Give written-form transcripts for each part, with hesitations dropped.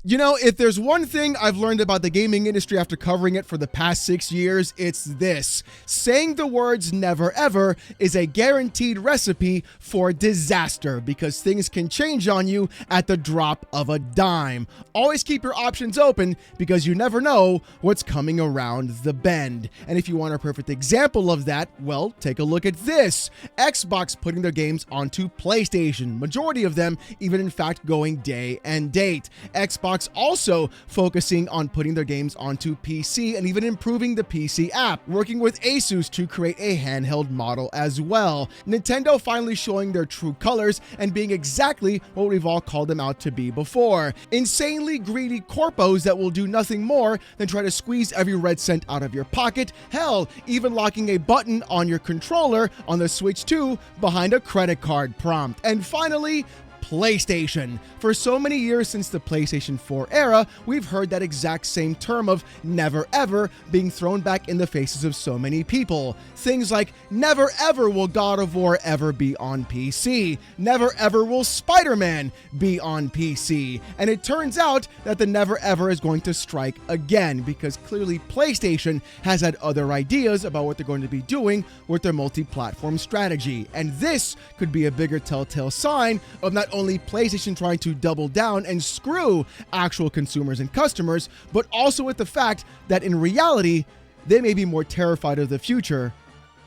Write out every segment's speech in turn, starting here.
You know, if there's one thing I've learned about the gaming industry after covering it for the past 6 years, it's this. Saying the words never ever is a guaranteed recipe for disaster because things can change on you at the drop of a dime. Always keep your options open because you never know what's coming around the bend. And if you want a perfect example of that, well, take a look at this. Xbox putting their games onto PlayStation. Majority of them even in fact going day and date. Xbox also focusing on putting their games onto PC and even improving the PC app, working with Asus to create a handheld model as well. Nintendo finally showing their true colors and being exactly what we've all called them out to be before. Insanely greedy corpos that will do nothing more than try to squeeze every red cent out of your pocket. Hell, even locking a button on your controller on the Switch 2 behind a credit card prompt. And finally, PlayStation. For so many years since the PlayStation 4 era, we've heard that exact same term of never ever being thrown back in the faces of so many people. Things like never ever will God of War ever be on PC. Never ever will Spider-Man be on PC. And it turns out that the never ever is going to strike again because clearly PlayStation has had other ideas about what they're going to be doing with their multi-platform strategy. And this could be a bigger telltale sign of not only PlayStation trying to double down and screw actual consumers and customers, but also with the fact that in reality, they may be more terrified of the future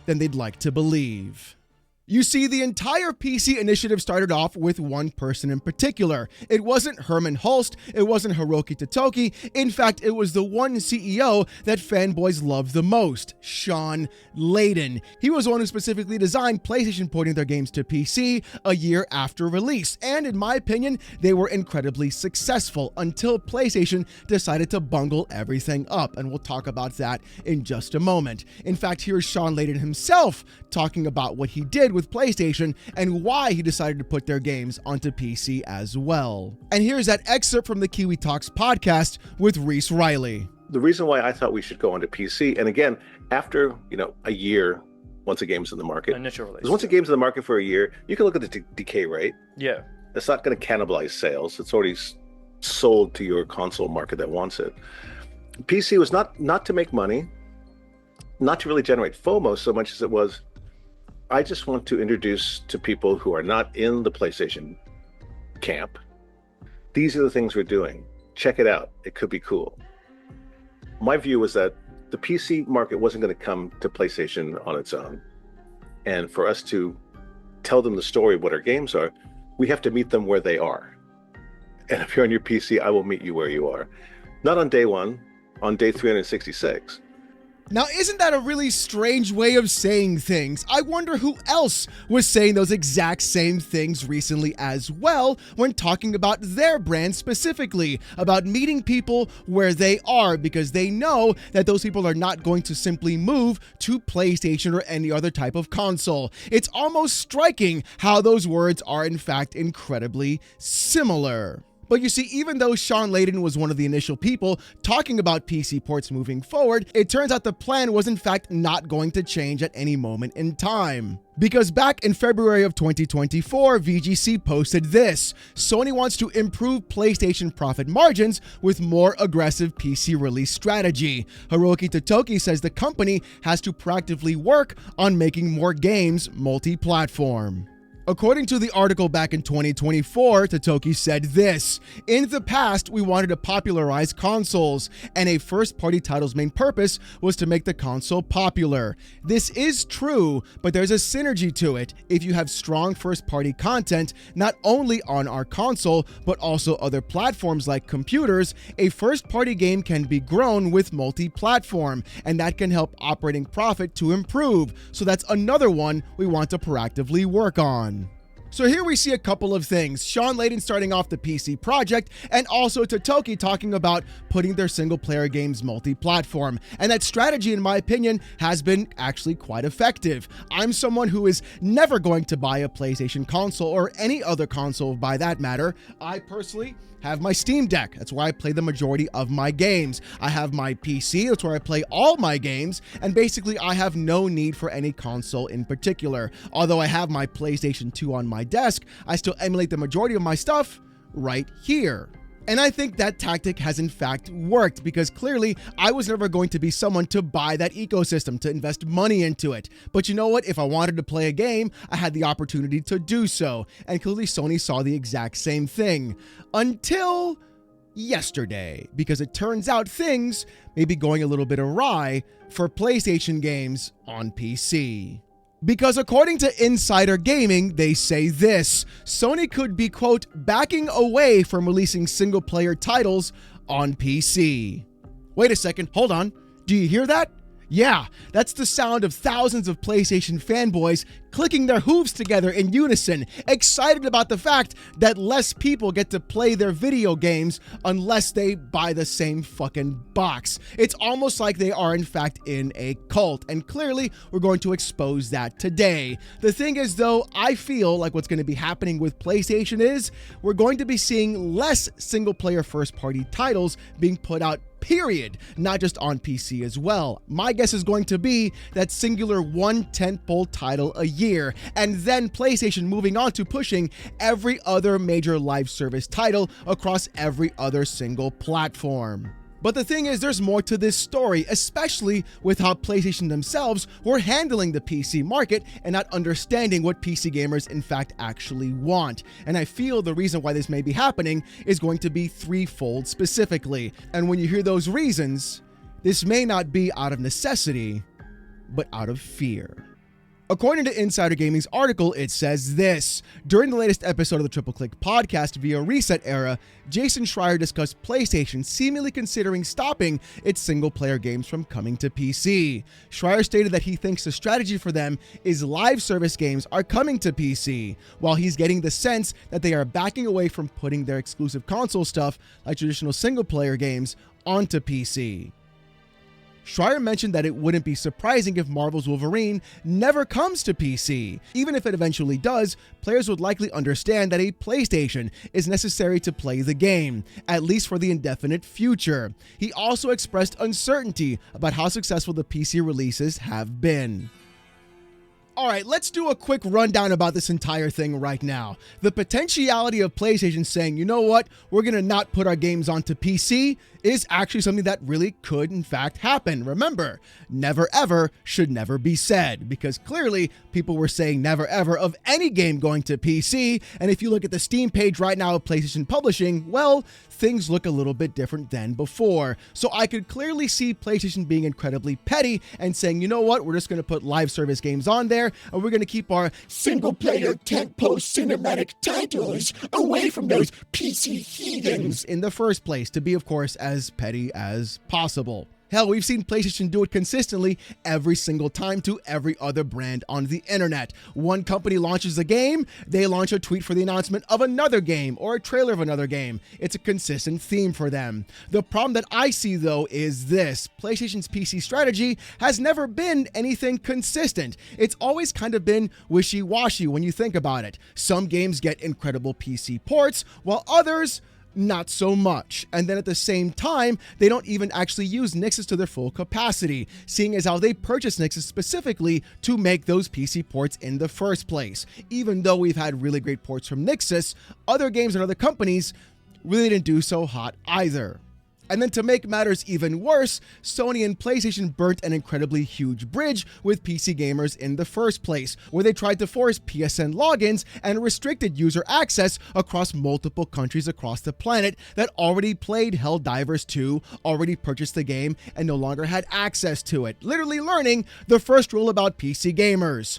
than they'd like to believe. You see, the entire PC initiative started off with one person in particular. It wasn't Herman Hulst, it wasn't Hiroki Totoki. In fact, it was the one CEO that fanboys love the most, Shawn Layden. He was the one who specifically designed PlayStation porting their games to PC a year after release. And in my opinion, they were incredibly successful until PlayStation decided to bungle everything up. And we'll talk about that in just a moment. In fact, here's Shawn Layden himself talking about what he did with PlayStation and why he decided to put their games onto PC as well. And here's that excerpt from the Kiwi Talks podcast with Reese Riley. The reason why I thought we should go onto PC, and again, after a year, once a game's in the market, initial release. Because once a game's in the market for a year, you can look at the decay rate. Yeah, it's not going to cannibalize sales. It's already sold to your console market that wants it. PC was not to make money, not to really generate FOMO so much as it was, I just want to introduce to people who are not in the PlayStation camp, these are the things we're doing. Check it out. It could be cool. My view was that the PC market wasn't going to come to PlayStation on its own. And for us to tell them the story of what our games are, we have to meet them where they are. And if you're on your PC, I will meet you where you are. Not on day one, on day 366. Now, isn't that a really strange way of saying things? I wonder who else was saying those exact same things recently as well when talking about their brand specifically, about meeting people where they are because they know that those people are not going to simply move to PlayStation or any other type of console. It's almost striking how those words are in fact incredibly similar. But you see, even though Shawn Layden was one of the initial people talking about PC ports moving forward, it turns out the plan was in fact not going to change at any moment in time. Because back in February of 2024, VGC posted this: Sony wants to improve PlayStation profit margins with more aggressive PC release strategy. Hiroki Totoki says the company has to proactively work on making more games multi-platform. According to the article back in 2024, Totoki said this: in the past, we wanted to popularize consoles, and a first-party title's main purpose was to make the console popular. This is true, but there's a synergy to it. If you have strong first-party content, not only on our console, but also other platforms like computers, a first-party game can be grown with multi-platform, and that can help operating profit to improve. So that's another one we want to proactively work on. So here we see a couple of things. Shawn Layden starting off the PC project, and also Totoki talking about putting their single-player games multi-platform. And that strategy, in my opinion, has been actually quite effective. I'm someone who is never going to buy a PlayStation console, or any other console by that matter. I personally have my Steam Deck. That's where I play the majority of my games. I have my PC. That's where I play all my games. And basically, I have no need for any console in particular. Although I have my PlayStation 2 on my desk, I still emulate the majority of my stuff right here. And I think that tactic has in fact worked, because clearly I was never going to be someone to buy that ecosystem, to invest money into it. But you know what? If I wanted to play a game, I had the opportunity to do so. And clearly Sony saw the exact same thing. Until yesterday, because it turns out things may be going a little bit awry for PlayStation games on PC. Because according to Insider Gaming, they say this: Sony could be, quote, backing away from releasing single-player titles on PC. Wait a second, hold on. Do you hear that? Yeah, that's the sound of thousands of PlayStation fanboys clicking their hooves together in unison, excited about the fact that less people get to play their video games unless they buy the same fucking box. It's almost like they are in fact in a cult, and clearly we're going to expose that today. The thing is though, I feel like what's going to be happening with PlayStation is we're going to be seeing less single-player first-party titles being put out, period, not just on PC as well. My guess is going to be that singular one tentpole title a year, and then PlayStation moving on to pushing every other major live service title across every other single platform. But the thing is, there's more to this story, especially with how PlayStation themselves were handling the PC market and not understanding what PC gamers in fact actually want. And I feel the reason why this may be happening is going to be threefold specifically. And when you hear those reasons, this may not be out of necessity, but out of fear. According to Insider Gaming's article, it says this: during the latest episode of the Triple Click podcast via Reset Era, Jason Schreier discussed PlayStation seemingly considering stopping its single-player games from coming to PC. Schreier stated that he thinks the strategy for them is live service games are coming to PC, while he's getting the sense that they are backing away from putting their exclusive console stuff, like traditional single-player games, onto PC. Schreier mentioned that it wouldn't be surprising if Marvel's Wolverine never comes to PC. Even if it eventually does, players would likely understand that a PlayStation is necessary to play the game, at least for the indefinite future. He also expressed uncertainty about how successful the PC releases have been. Alright, let's do a quick rundown about this entire thing right now. The potentiality of PlayStation saying, you know what, we're gonna not put our games onto PC is actually something that really could in fact happen. Remember, never ever should never be said, because clearly people were saying never ever of any game going to PC, and if you look at the Steam page right now of PlayStation Publishing, well, things look a little bit different than before. So I could clearly see PlayStation being incredibly petty and saying, you know what, we're just going to put live service games on there, and we're going to keep our single-player tentpole cinematic titles away from those PC heathens in the first place, to be, of course, as petty as possible. Hell, we've seen PlayStation do it consistently every single time to every other brand on the internet. One company launches a game, they launch a tweet for the announcement of another game or a trailer of another game. It's a consistent theme for them. The problem that I see though is this: PlayStation's PC strategy has never been anything consistent. It's always kind of been wishy-washy when you think about it. Some games get incredible PC ports, while others not so much. And then at the same time, they don't even actually use Nixes to their full capacity, seeing as how they purchased Nixes specifically to make those PC ports in the first place. Even though we've had really great ports from Nixes, other games and other companies really didn't do so hot either. And then to make matters even worse, Sony and PlayStation burnt an incredibly huge bridge with PC gamers in the first place, where they tried to force PSN logins and restricted user access across multiple countries across the planet that already played Helldivers 2, already purchased the game, and no longer had access to it. Literally learning the first rule about PC gamers: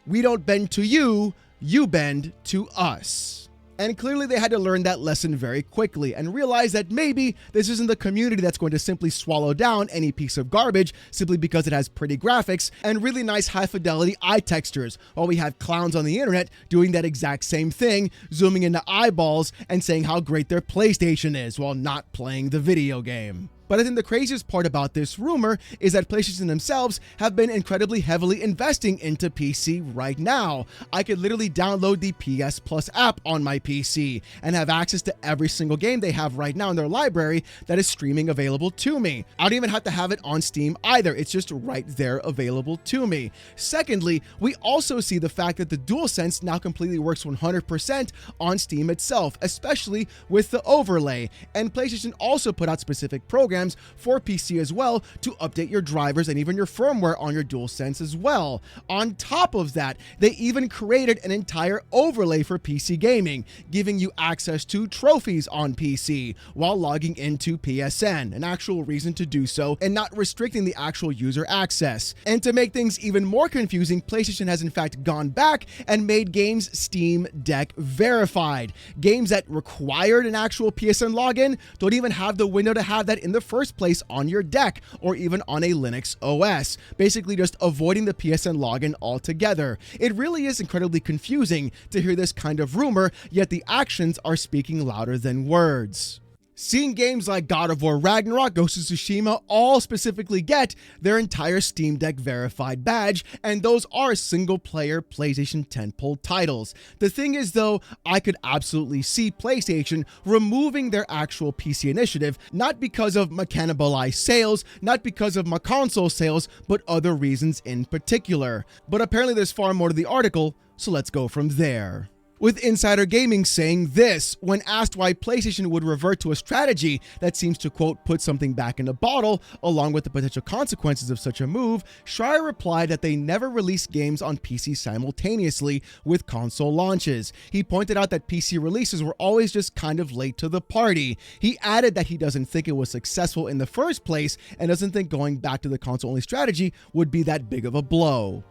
we don't bend to you, you bend to us. And clearly they had to learn that lesson very quickly and realize that maybe this isn't the community that's going to simply swallow down any piece of garbage simply because it has pretty graphics and really nice high fidelity eye textures, while we have clowns on the internet doing that exact same thing, zooming into eyeballs and saying how great their PlayStation is while not playing the video game. But I think the craziest part about this rumor is that PlayStation themselves have been incredibly heavily investing into PC right now. I could literally download the PS Plus app on my PC and have access to every single game they have right now in their library that is streaming available to me. I don't even have to have it on Steam either. It's just right there available to me. Secondly, we also see the fact that the DualSense now completely works 100% on Steam itself, especially with the overlay. And PlayStation also put out specific programs for PC as well to update your drivers and even your firmware on your DualSense as well. On top of that, they even created an entire overlay for PC gaming, giving you access to trophies on PC while logging into PSN, an actual reason to do so, and not restricting the actual user access. And to make things even more confusing, PlayStation has in fact gone back and made games Steam Deck verified. Games that required an actual PSN login don't even have the window to have that in the first place on your deck or even on a Linux OS, basically just avoiding the PSN login altogether. It really is incredibly confusing to hear this kind of rumor, yet the actions are speaking louder than words. Seeing games like God of War Ragnarok, Ghost of Tsushima all specifically get their entire Steam Deck verified badge, and those are single-player PlayStation tentpole titles. The thing is though, I could absolutely see PlayStation removing their actual PC initiative, not because of my cannibalized sales, not because of my console sales, but other reasons in particular. But apparently there's far more to the article, so let's go from there. With Insider Gaming saying this, when asked why PlayStation would revert to a strategy that seems to, quote, put something back in the bottle, along with the potential consequences of such a move, Schreier replied that they never released games on PC simultaneously with console launches. He pointed out that PC releases were always just kind of late to the party. He added that he doesn't think it was successful in the first place and doesn't think going back to the console-only strategy would be that big of a blow.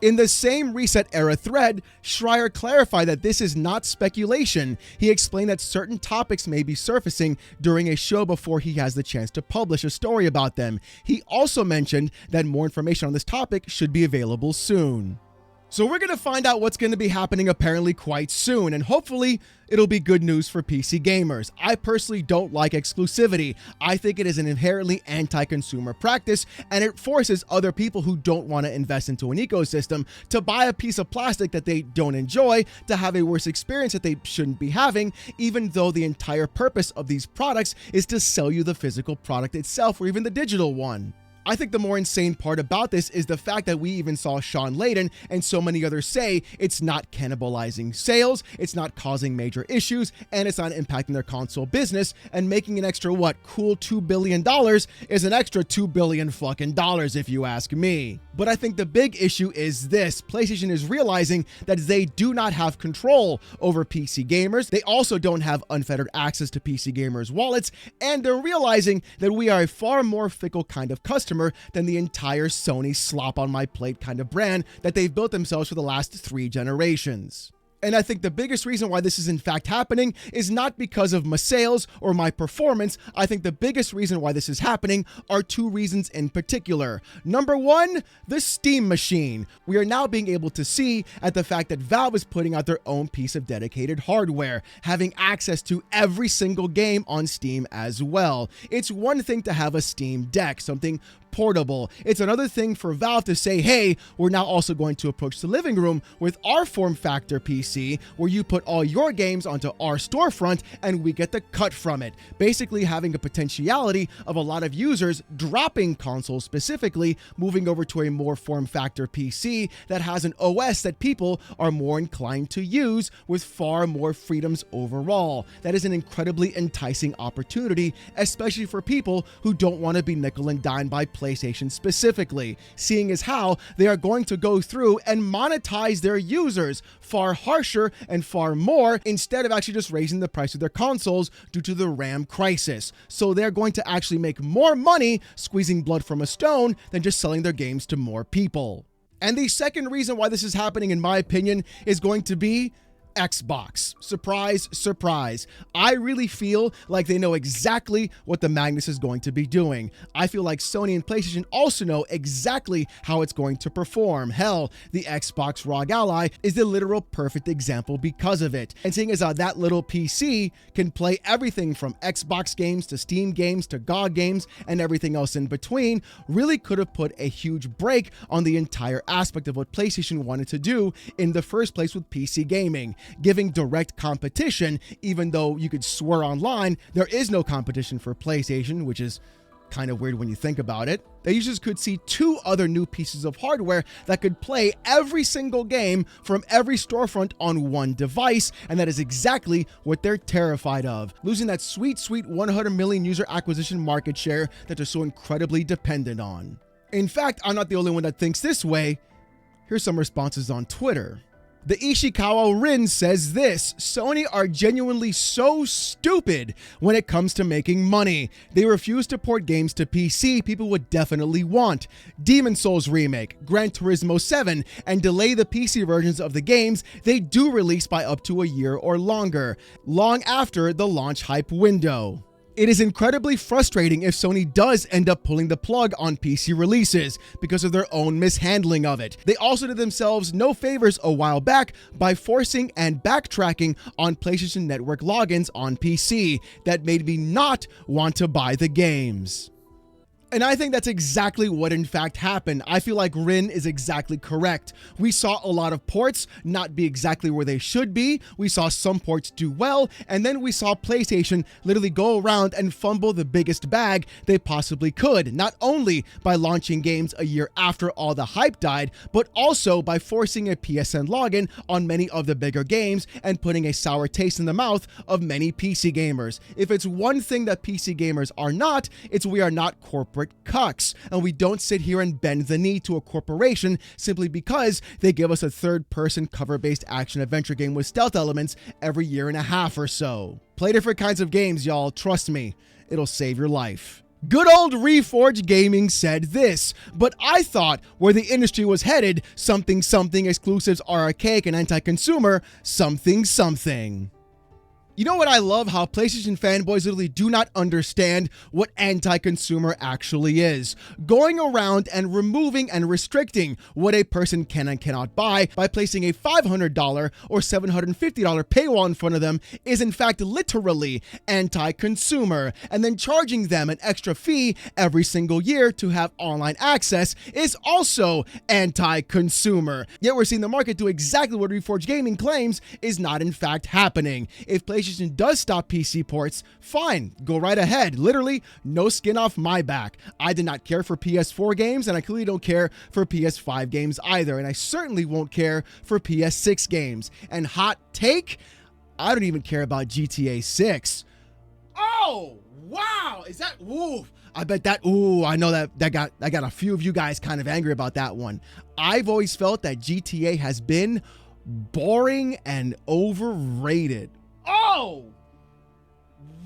In the same Reset Era thread, Schreier clarified that this is not speculation. He explained that certain topics may be surfacing during a show before he has the chance to publish a story about them. He also mentioned that more information on this topic should be available soon. So we're going to find out what's going to be happening apparently quite soon, and hopefully it'll be good news for PC gamers. I personally don't like exclusivity. I think it is an inherently anti-consumer practice, and it forces other people who don't want to invest into an ecosystem to buy a piece of plastic that they don't enjoy, to have a worse experience that they shouldn't be having, even though the entire purpose of these products is to sell you the physical product itself or even the digital one. I think the more insane part about this is the fact that we even saw Sean Layden and so many others say it's not cannibalizing sales, it's not causing major issues, and it's not impacting their console business, and making an extra, cool $2 billion is an extra $2 billion fucking dollars if you ask me. But I think the big issue is this: PlayStation is realizing that they do not have control over PC gamers. They also don't have unfettered access to PC gamers' wallets, and they're realizing that we are a far more fickle kind of customer than the entire Sony slop on my plate kind of brand that they've built themselves for the last 3 generations. And I think the biggest reason why this is in fact happening is not because of my sales or my performance. I think the biggest reason why this is happening are 2 reasons in particular. Number 1, the Steam machine. We are now being able to see at the fact that Valve is putting out their own piece of dedicated hardware, having access to every single game on Steam as well. It's one thing to have a Steam Deck, something portable. It's another thing for Valve to say, hey, we're now also going to approach the living room with our form factor PC, where you put all your games onto our storefront and we get the cut from it. Basically having a potentiality of a lot of users dropping consoles specifically, moving over to a more form factor PC that has an OS that people are more inclined to use with far more freedoms overall. That is an incredibly enticing opportunity, especially for people who don't want to be nickel and dime by PlayStation specifically, seeing as how they are going to go through and monetize their users far harsher and far more, instead of actually just raising the price of their consoles due to the RAM crisis. So they're going to actually make more money squeezing blood from a stone than just selling their games to more people. And the second reason why this is happening, in my opinion, is going to be Xbox. Surprise, surprise. I really feel like they know exactly what the Magnus is going to be doing. I feel like Sony and PlayStation also know exactly how it's going to perform. Hell, the Xbox ROG Ally is the literal perfect example because of it. And seeing as how that little PC can play everything from Xbox games to Steam games to GOG games and everything else in between, really could have put a huge break on the entire aspect of what PlayStation wanted to do in the first place with PC gaming. Giving direct competition, even though you could swear online there is no competition for PlayStation, which is kind of weird when you think about it. They users could see 2 other new pieces of hardware that could play every single game from every storefront on one device, and that is exactly what they're terrified of, losing that sweet 100 million user acquisition market share that they're so incredibly dependent on. In fact, I'm not the only one that thinks this way. Here's some responses on Twitter. The Ishikawa Rin says this: Sony are genuinely so stupid when it comes to making money. They refuse to port games to PC people would definitely want. Demon Souls Remake, Gran Turismo 7, and delay the PC versions of the games they do release by up to a year or longer, long after the launch hype window. It is incredibly frustrating if Sony does end up pulling the plug on PC releases because of their own mishandling of it. They also did themselves no favors a while back by forcing and backtracking on PlayStation Network logins on PC that made me not want to buy the games. And I think that's exactly what in fact happened. I feel like Rin is exactly correct. We saw a lot of ports not be exactly where they should be. We saw some ports do well, and then we saw PlayStation literally go around and fumble the biggest bag they possibly could, not only by launching games a year after all the hype died, but also by forcing a PSN login on many of the bigger games and putting a sour taste in the mouth of many PC gamers. If it's one thing that PC gamers are not, it's we are not corporate cucks, and we don't sit here and bend the knee to a corporation simply because they give us a third-person cover-based action-adventure game with stealth elements every year and a half or so. Play different kinds of games, y'all. Trust me, it'll save your life. Good old Reforge Gaming said this: but I thought where the industry was headed, something exclusives are archaic and anti-consumer, something. You know what I love? How PlayStation fanboys literally do not understand what anti-consumer actually is. Going around and removing and restricting what a person can and cannot buy by placing a $500 or $750 paywall in front of them is in fact literally anti-consumer. And then charging them an extra fee every single year to have online access is also anti-consumer. Yet we're seeing the market do exactly what Reforge Gaming claims is not in fact happening. If PlayStation does stop PC ports, fine, go right ahead. Literally, no skin off my back. I did not care for PS4 games, and I clearly don't care for PS5 games either, and I certainly won't care for PS6 games. And hot take, I don't even care about GTA 6. Oh, wow, is that, ooh, I bet that, ooh, I know that got a few of you guys kind of angry about that one. I've always felt that GTA has been boring and overrated. Oh,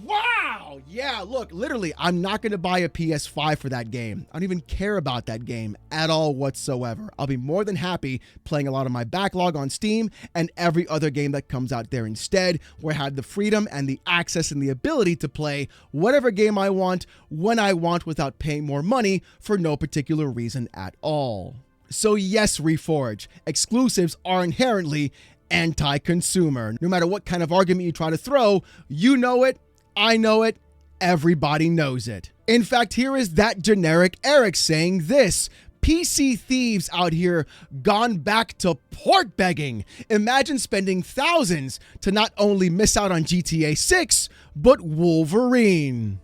wow. Yeah, look, literally, I'm not going to buy a PS5 for that game. I don't even care about that game at all whatsoever. I'll be more than happy playing a lot of my backlog on Steam and every other game that comes out there instead, where I had the freedom and the access and the ability to play whatever game I want, when I want, without paying more money for no particular reason at all. So yes, Reforge, exclusives are inherently anti-consumer. No matter what kind of argument you try to throw, you know it, I know it, everybody knows it. In fact, here is that generic Eric saying this: PC thieves out here gone back to port begging. Imagine spending thousands to not only miss out on GTA 6, but Wolverine.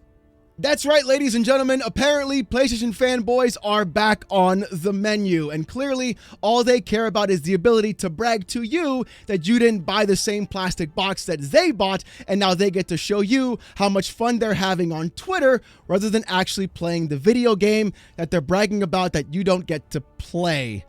That's right, ladies and gentlemen, apparently PlayStation fanboys are back on the menu, and clearly all they care about is the ability to brag to you that you didn't buy the same plastic box that they bought, and now they get to show you how much fun they're having on Twitter rather than actually playing the video game that they're bragging about that you don't get to play.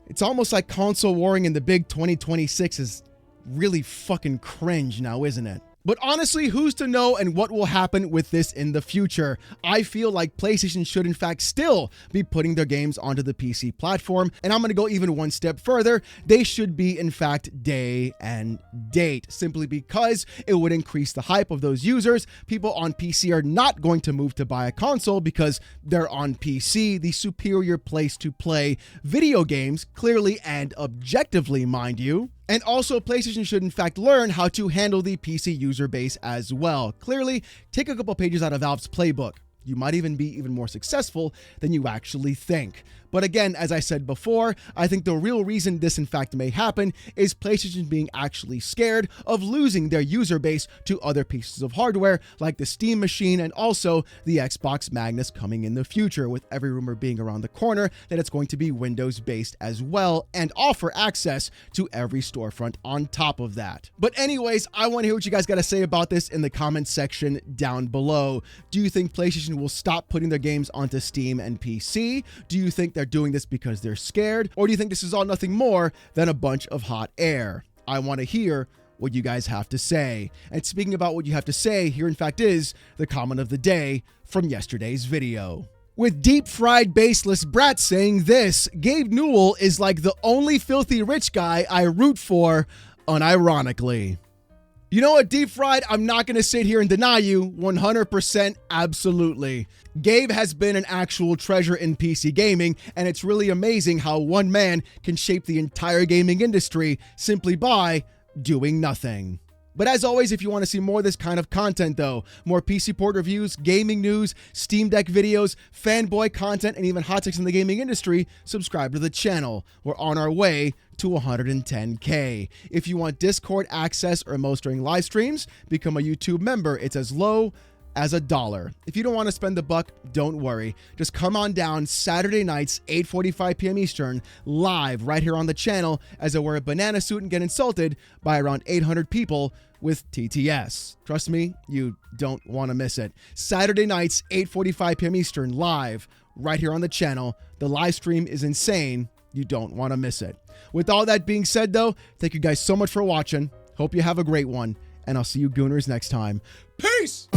It's almost like console warring in the big 2026 is really fucking cringe now, isn't it? But honestly, who's to know and what will happen with this in the future? I feel like PlayStation should in fact still be putting their games onto the PC platform, and I'm going to go even one step further. They should be in fact day and date, simply because it would increase the hype of those users. People on PC are not going to move to buy a console because they're on PC, the superior place to play video games, clearly and objectively, mind you. And also, PlayStation should in fact learn how to handle the PC user base as well. Clearly, take a couple pages out of Valve's playbook. You might even be even more successful than you actually think. But again, as I said before, I think the real reason this in fact may happen is PlayStation being actually scared of losing their user base to other pieces of hardware like the Steam machine and also the Xbox Magnus coming in the future, with every rumor being around the corner that it's going to be Windows based as well and offer access to every storefront on top of that. But anyways, I want to hear what you guys got to say about this in the comments section down below. Do you think PlayStation will stop putting their games onto Steam and PC? Do you think they're doing this because they're scared? Or do you think this is all nothing more than a bunch of hot air? I want to hear what you guys have to say. And speaking about what you have to say, here in fact is the comment of the day from yesterday's video. With deep fried baseless brat saying this, Gabe Newell is like the only filthy rich guy I root for, unironically. You know what, Deep Fried? I'm not going to sit here and deny you 100% absolutely. Gabe has been an actual treasure in PC gaming, and it's really amazing how one man can shape the entire gaming industry simply by doing nothing. But as always, if you want to see more of this kind of content though, more PC port reviews, gaming news, Steam Deck videos, fanboy content, and even hot takes in the gaming industry, subscribe to the channel. We're on our way to 110K. If you want Discord access or most during live streams, become a YouTube member. It's as low as $1. If you don't want to spend the buck, don't worry. Just come on down Saturday nights, 8:45 p.m. Eastern, live right here on the channel as I wear a banana suit and get insulted by around 800 people with TTS. Trust me, you don't want to miss it. Saturday nights, 8:45 p.m. Eastern, live right here on the channel. The live stream is insane. You don't want to miss it. With all that being said though, thank you guys so much for watching. Hope you have a great one, and I'll see you gooners next time. Peace!